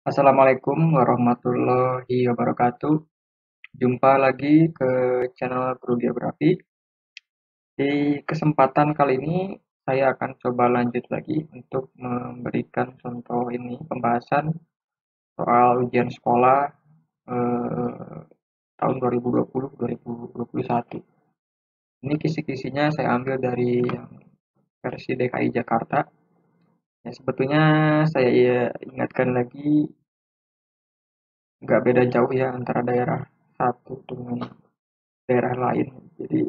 Assalamualaikum warahmatullahi wabarakatuh. Jumpa lagi ke channel Guru Geografi. Di kesempatan kali ini saya akan coba lanjut lagi untuk memberikan contoh ini pembahasan soal ujian sekolah tahun 2020-2021. Ini kisi-kisinya saya ambil dari yang versi DKI Jakarta. Ya, sebetulnya saya ingatkan lagi nggak beda jauh ya antara daerah satu dengan daerah lain. Jadi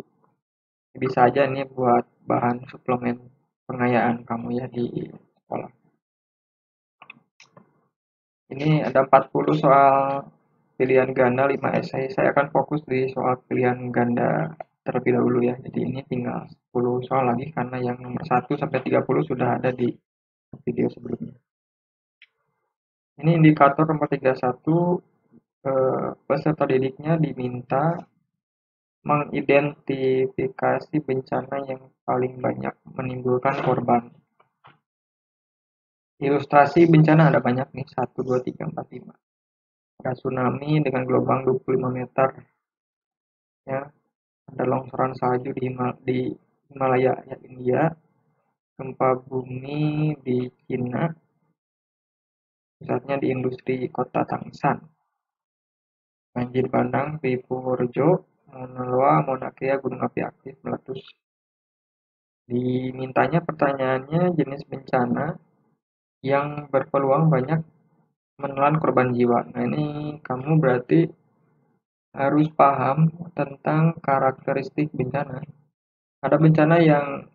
bisa aja ini buat bahan suplemen pengayaan kamu ya di sekolah. Ini ada 40 soal pilihan ganda 5 esai. Saya akan fokus di soal pilihan ganda terlebih dahulu ya. Jadi ini tinggal 10 soal lagi karena yang nomor 1 sampai 30 sudah ada di video sebelumnya. Ini indikator nomor 31, peserta didiknya diminta mengidentifikasi bencana yang paling banyak menimbulkan korban. Ilustrasi bencana ada banyak nih, 1, 2, 3, 4, 5. Ada tsunami dengan gelombang 25 meter, ya. Ada longsoran salju di Himalaya ya, India, gempa bumi di Cina, pusatnya di industri kota Tangshan, banjir bandang di Purworejo, Mauna Loa, Mauna Kea, gunung api aktif meletus. Dimintanya pertanyaannya jenis bencana yang berpeluang banyak menelan korban jiwa. Nah, ini kamu berarti harus paham tentang karakteristik bencana. Ada bencana yang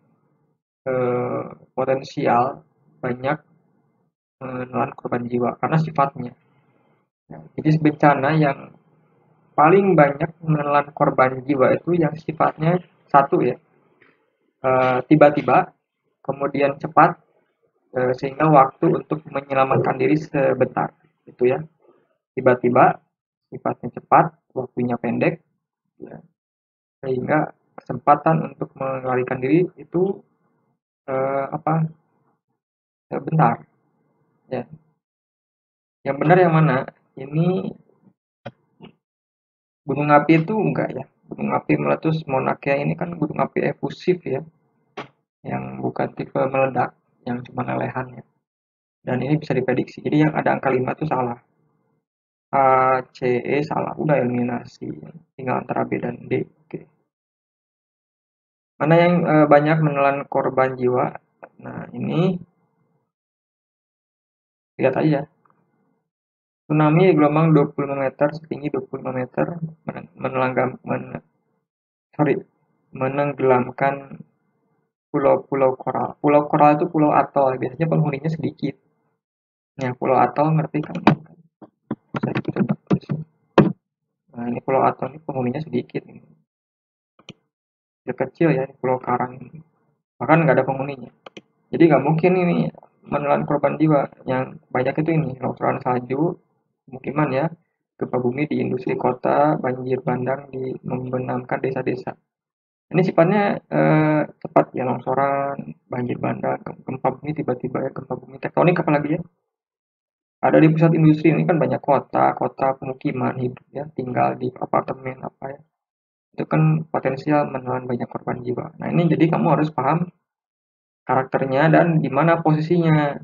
eh, potensial banyak menelan korban jiwa karena sifatnya. Nah, jadi bencana yang paling banyak menelan korban jiwa itu yang sifatnya satu ya, tiba-tiba, kemudian cepat, sehingga waktu untuk menyelamatkan diri sebentar. Itu ya, tiba-tiba, sifatnya cepat, waktunya pendek, ya, sehingga kesempatan untuk melarikan diri itu apa bentar ya. Yang benar yang mana? Ini gunung api itu enggak ya. Gunung api meletus Mauna Kea ini kan gunung api efusif ya, yang bukan tipe meledak, yang cuma lelehan ya. Dan ini bisa diprediksi. Jadi yang ada angka 5 itu salah. A, C, E salah. Udah eliminasi. Tinggal antara B dan D. Oke. Mana yang banyak menelan korban jiwa? Nah, ini lihat aja. Tsunami gelombang 25 meter, setinggi 25 meter, menelanggam, sorry, menenggelamkan pulau-pulau koral. Pulau koral itu pulau atol, biasanya penghuninya sedikit. Ya, pulau atol ngerti kan? Bisa coba tulis. Nah, ini pulau atol ini penghuninya sedikit. Kecil kecil ya, pulau Karang ini. Bahkan nggak ada penghuninya. Jadi nggak mungkin ini menelan korban jiwa. Yang banyak itu ini, longsoran salju, pemukiman ya, gempa bumi di industri kota, banjir bandang di membenamkan desa-desa. Ini sifatnya cepat ya, longsoran, banjir bandang, gempa bumi tiba-tiba ya, gempa bumi tektonik apalagi ya. Ada di pusat industri ini kan banyak kota, kota pemukiman hidup ya, tinggal di apartemen apa ya. Itu kan potensial menelan banyak korban jiwa. Nah, ini jadi kamu harus paham karakternya dan di mana posisinya.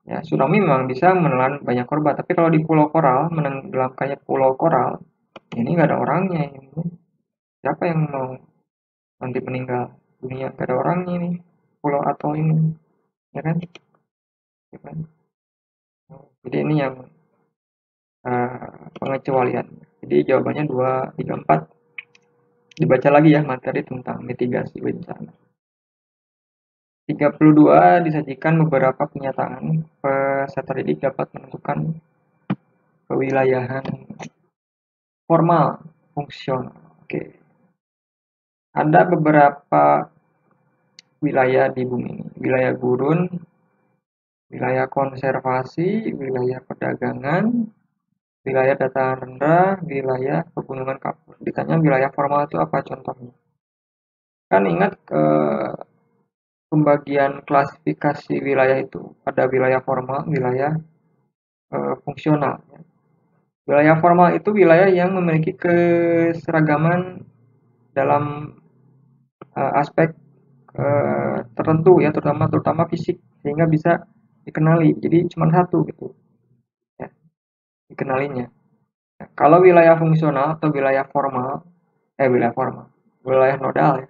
Ya, tsunami memang bisa menelan banyak korban, tapi kalau di Pulau Koral, menenggelamkannya Pulau Koral, ini nggak ada orangnya. Ini. Siapa yang mau nanti meninggal dunia? Nggak ada orangnya ini. Pulau atol ini, ya kan? Ya kan? Jadi ini yang pengecualian. Jadi jawabannya 2, 3, 4. Dibaca lagi ya materi tentang mitigasi bencana. 32 disajikan beberapa pernyataan peserta didik dapat menentukan kewilayahan formal fungsional. Oke. Ada beberapa wilayah di bumi ini. Wilayah gurun, wilayah konservasi, wilayah perdagangan, wilayah dataran rendah, wilayah pegunungan kapur. Ditanya wilayah formal itu apa contohnya? Kan ingat pembagian klasifikasi wilayah itu. Ada wilayah formal, wilayah fungsional. Wilayah formal itu wilayah yang memiliki keseragaman dalam aspek tertentu ya, terutama fisik, sehingga bisa dikenali. Jadi cuma satu gitu ya, dikenalinya. Nah, kalau wilayah fungsional atau wilayah formal, wilayah nodal ya.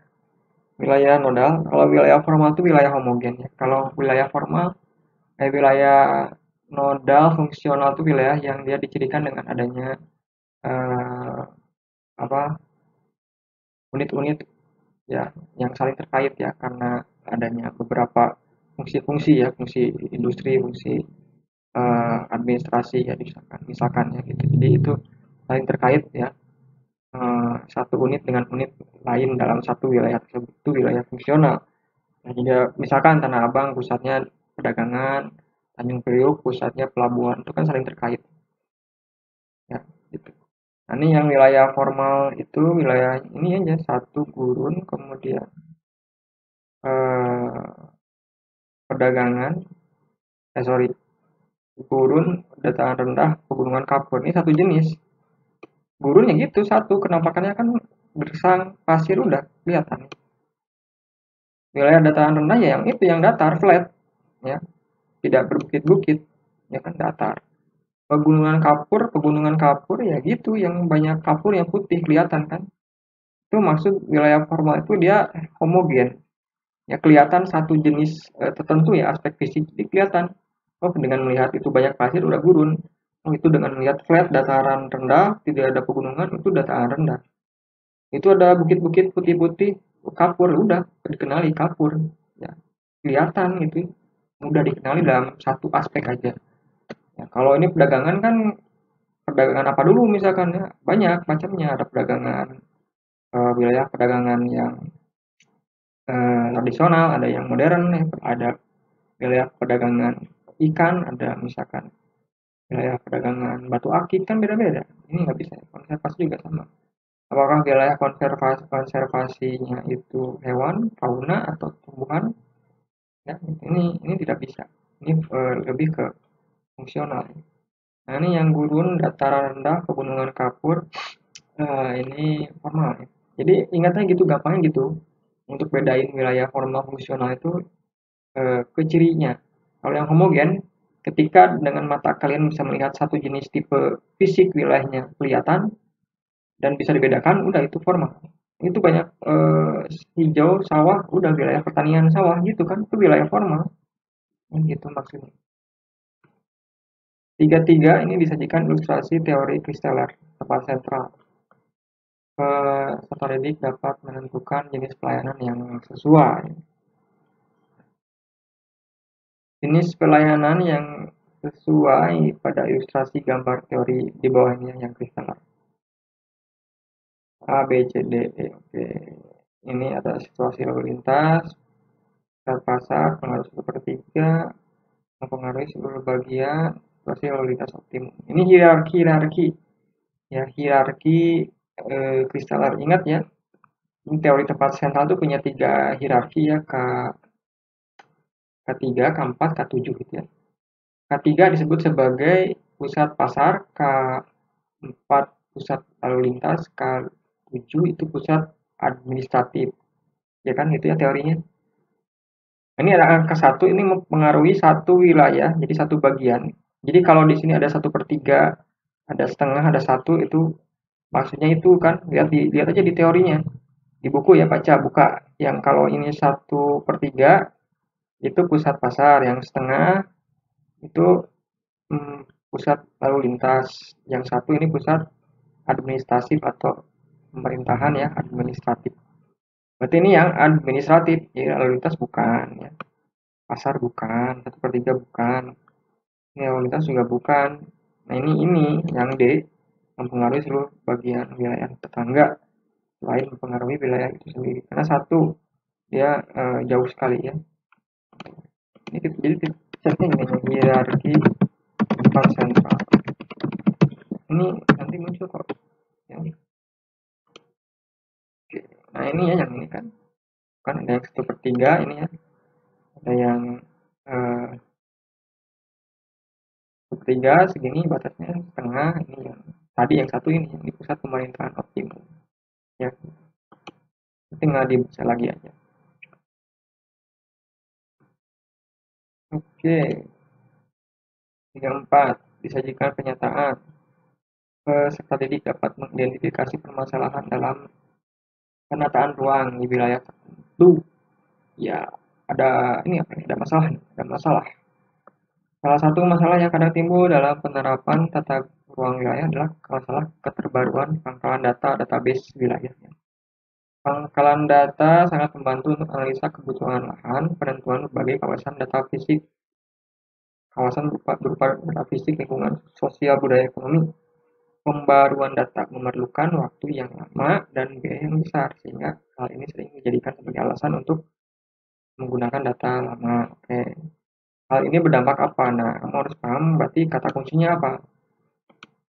Wilayah nodal, kalau wilayah formal itu wilayah homogen ya. Kalau wilayah nodal fungsional itu wilayah yang dia dicirikan dengan adanya eh, apa unit-unit ya yang saling terkait ya, karena adanya beberapa fungsi-fungsi ya, fungsi industri, fungsi administrasi ya, misalkan ya gitu. Jadi itu saling terkait ya, satu unit dengan unit lain dalam satu wilayah tersebut, itu wilayah fungsional. Nah, jadi misalkan Tanah Abang pusatnya perdagangan, Tanjung Priok pusatnya pelabuhan, itu kan saling terkait ya gitu. Nah, ini yang wilayah formal itu wilayah ini aja, satu gurun, kemudian eh, perdagangan, sorry, gurun, dataran rendah, pegunungan kapur, ini satu jenis. Gurun ya gitu satu, kenampakannya kan gersang pasir, udah kelihatan. Wilayah dataran rendah ya yang itu, yang datar flat ya, tidak berbukit-bukit ya kan, datar. Pegunungan kapur ya gitu, yang banyak kapur yang putih kelihatan kan. Itu maksud wilayah formal, itu dia homogen ya, kelihatan satu jenis tertentu ya, aspek fisik jadi kelihatan. Oh, dengan melihat itu banyak pasir udah gurun. Oh, itu dengan melihat flat dataran rendah tidak ada pegunungan, itu dataran rendah. Itu ada bukit-bukit putih-putih, kapur, udah dikenali kapur ya, kelihatan gitu, mudah dikenali dalam satu aspek aja ya. Kalau ini perdagangan kan, perdagangan apa dulu misalkan ya, banyak macamnya, ada perdagangan wilayah perdagangan yang tradisional, ada yang modern ya, ada wilayah perdagangan ikan, ada misalkan wilayah perdagangan batu akik, kan beda-beda. Ini nggak bisa, konservasi juga sama. Apakah wilayah konservasinya itu hewan, fauna, atau tumbuhan? Ya, ini tidak bisa. Ini lebih ke fungsional. Nah, ini yang gurun, dataran rendah, pegunungan kapur, ini formal ya. Jadi ingatnya gitu, gampangnya gitu. Untuk bedain wilayah formal fungsional itu ke cirinya. Kalau yang homogen, ketika dengan mata kalian bisa melihat satu jenis tipe fisik wilayahnya kelihatan dan bisa dibedakan, udah itu formal. Itu banyak hijau sawah, udah wilayah pertanian sawah gitu kan, itu wilayah formal. Gitu maksudnya. Tiga-tiga ini disajikan ilustrasi teori kristaler tepat sentral. Peserta didik dapat menentukan jenis pelayanan yang sesuai. Jenis pelayanan yang sesuai pada ilustrasi gambar teori di bawahnya yang kristaler. A, B, C, D, E. Oke. Ini ada situasi lalu lintas, pasar, pengaruh 1/3, mempengaruhi seluruh bagian, situasi lalu lintas optimum. Ini hierarki ya, hierarki kristaler. Ingat ya, ini teori tempat sentral itu punya 3 hierarki ya, K3, K4, K7 gitu ya. K3 disebut sebagai pusat pasar, K4 pusat lalu lintas, K7 itu pusat administratif. Ya kan gitu ya teorinya. Ini ada angka 1, ini mempengaruhi satu wilayah, jadi satu bagian. Jadi kalau di sini ada 1/3, ada setengah, ada satu, itu maksudnya itu kan, lihat aja di teorinya. Di buku ya, buka. Yang kalau ini 1/3 itu pusat pasar, yang setengah itu pusat lalu lintas, yang satu ini pusat administratif atau pemerintahan ya, administratif. Berarti ini yang administratif, ya lalu lintas bukan ya, pasar bukan, 1/3 bukan, ini lalu lintas juga bukan. Nah, ini yang D, mempengaruhi seluruh bagian wilayah tetangga selain mempengaruhi wilayah itu sendiri, karena satu dia jauh sekali ya. Ini jadi setting ini hierarki tempat sentral. Ini nanti muncul kok ya. Oke. Nah, ini ya yang ini kan ada yang 1/3 ini ya, ada yang 1/3 hingga segini batasnya setengah, ini yang tadi yang satu ini yang di pusat pemerintahan optimum ya, tinggal dibaca lagi aja. Oke, 34 disajikan pernyataan. Peserta didik dapat mengidentifikasi permasalahan dalam penataan ruang di wilayah tertentu. Ya, ada ini apa nih? Ada masalah nih, ada masalah. Salah satu masalah yang kadang timbul dalam penerapan tata ruang wilayah adalah masalah keterbaruan pangkalan data database wilayahnya. Pangkalan data sangat membantu untuk analisa kebutuhan lahan, penentuan berbagai kawasan data fisik, kawasan berupa data fisik, lingkungan, sosial, budaya, ekonomi. Pembaruan data memerlukan waktu yang lama dan biaya yang besar, sehingga hal ini sering dijadikan sebagai alasan untuk menggunakan data lama. Oke. Hal ini berdampak apa? Nah, kamu harus paham berarti kata kuncinya apa.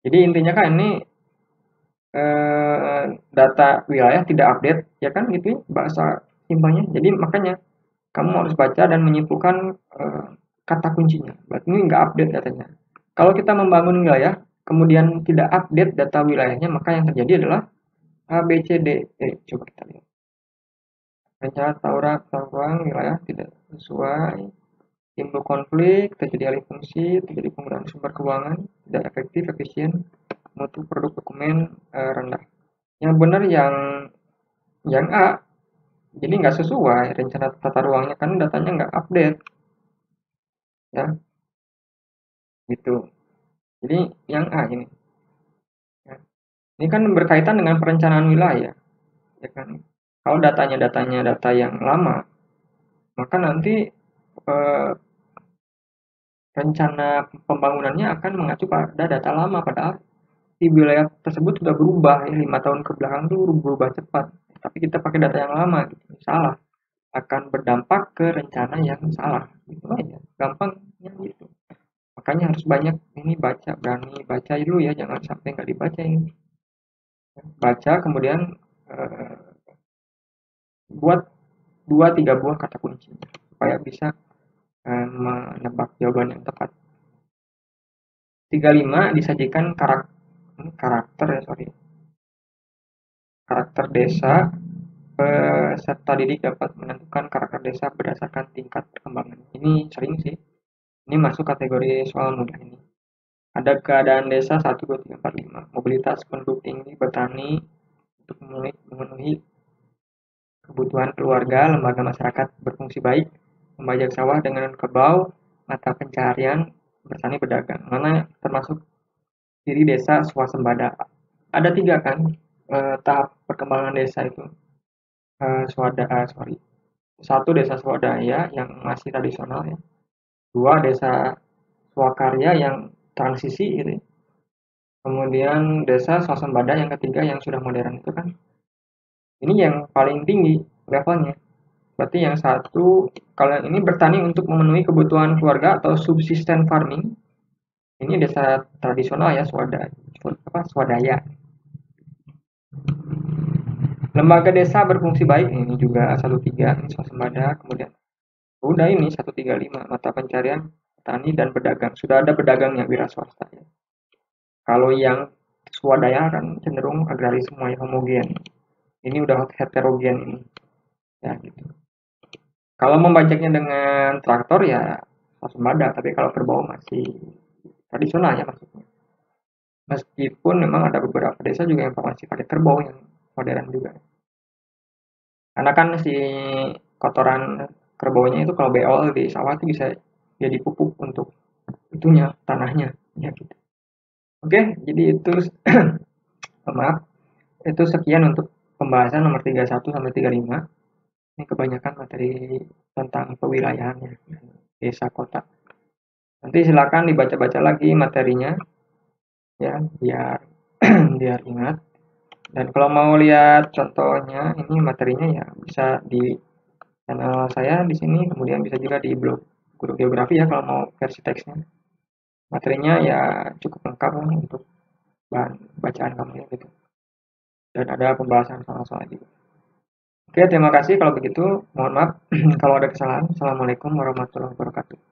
Jadi intinya kan ini data wilayah tidak update, ya kan gitu ya, bahasa simpelnya. Jadi makanya kamu harus baca dan menyimpulkan kata kuncinya. Berarti ini nggak update datanya. Kalau kita membangun wilayah, kemudian tidak update data wilayahnya, maka yang terjadi adalah A, B, C, D. Coba kita lihat. Rencana tata ruang wilayah tidak sesuai, timbul konflik, terjadi alih fungsi, terjadi penggunaan sumber keuangan, tidak efektif, efisien, mutu produk dokumen rendah. Yang benar yang A, jadi nggak sesuai rencana tata ruangnya kan datanya nggak update, ya, gitu. Jadi yang A ini, ya. Ini kan berkaitan dengan perencanaan wilayah, ya kan. Kalau datanya data yang lama, maka nanti eh, rencana pembangunannya akan mengacu pada data lama, padahal di wilayah tersebut sudah berubah ya, 5 tahun ke belakang itu berubah cepat, tapi kita pakai data yang lama gitu. Salah, akan berdampak ke rencana yang salah gitu aja, gampangnya gitu. Makanya harus banyak ini baca, berani baca dulu ya, jangan sampai nggak dibaca ini. Baca kemudian eh, buat 2-3 buah kata kunci supaya bisa menebak jawaban yang tepat. 35 disajikan karakter ya, sorry, karakter desa. Peserta didik dapat menentukan karakter desa berdasarkan tingkat perkembangan. Ini sering sih, ini masuk kategori soal mudah ini. Ada keadaan desa 1, 2, 3, 4, 5. Mobilitas penduduk tinggi, bertani untuk memenuhi kebutuhan keluarga, lembaga masyarakat berfungsi baik, membajak sawah dengan kerbau, mata pencaharian, bertani, berdagang. Mana termasuk ciri desa swasembada? Ada 3 kan tahap perkembangan desa itu. Sorry. 1 desa swadaya yang masih tradisional ya. 2 desa swakarya yang transisi gitu ya. Kemudian desa swasembada yang ketiga yang sudah modern itu kan. Ini yang paling tinggi levelnya. Berarti yang satu, kalau ini bertani untuk memenuhi kebutuhan keluarga atau subsisten farming. Ini desa tradisional ya, swadaya. Lembaga desa berfungsi baik, ini juga 13, ini swasembada. Kemudian udah ini 135, mata pencarian petani dan pedagang. Sudah ada pedagangnya, wira swasta ya. Kalau yang swadaya kan cenderung agraris semua ya, homogen. Ini udah heterogen ini. Ya gitu. Kalau membajaknya dengan traktor ya swasembada, tapi kalau kerbau masih tradisional ya maksudnya. Meskipun memang ada beberapa desa juga yang masih pakai kerbau yang modern juga. Karena kan si kotoran kerbaunya itu kalau beol di sawah itu bisa jadi pupuk untuk itunya, tanahnya, ya gitu. Oke, jadi itu maaf, itu sekian untuk pembahasan nomor 31 sampai 35. Ini kebanyakan materi tentang kewilayahannya, desa kota. Nanti silakan dibaca-baca lagi materinya ya, biar biar ingat. Dan kalau mau lihat contohnya, ini materinya ya bisa di channel saya di sini, kemudian bisa juga di blog Guru Geografi ya kalau mau versi teksnya. Materinya ya cukup lengkap untuk bahan bacaan kamu ya gitu. Dan ada pembahasan soal-soal juga. Oke, terima kasih kalau begitu. Mohon maaf kalau ada kesalahan. Assalamualaikum warahmatullahi wabarakatuh.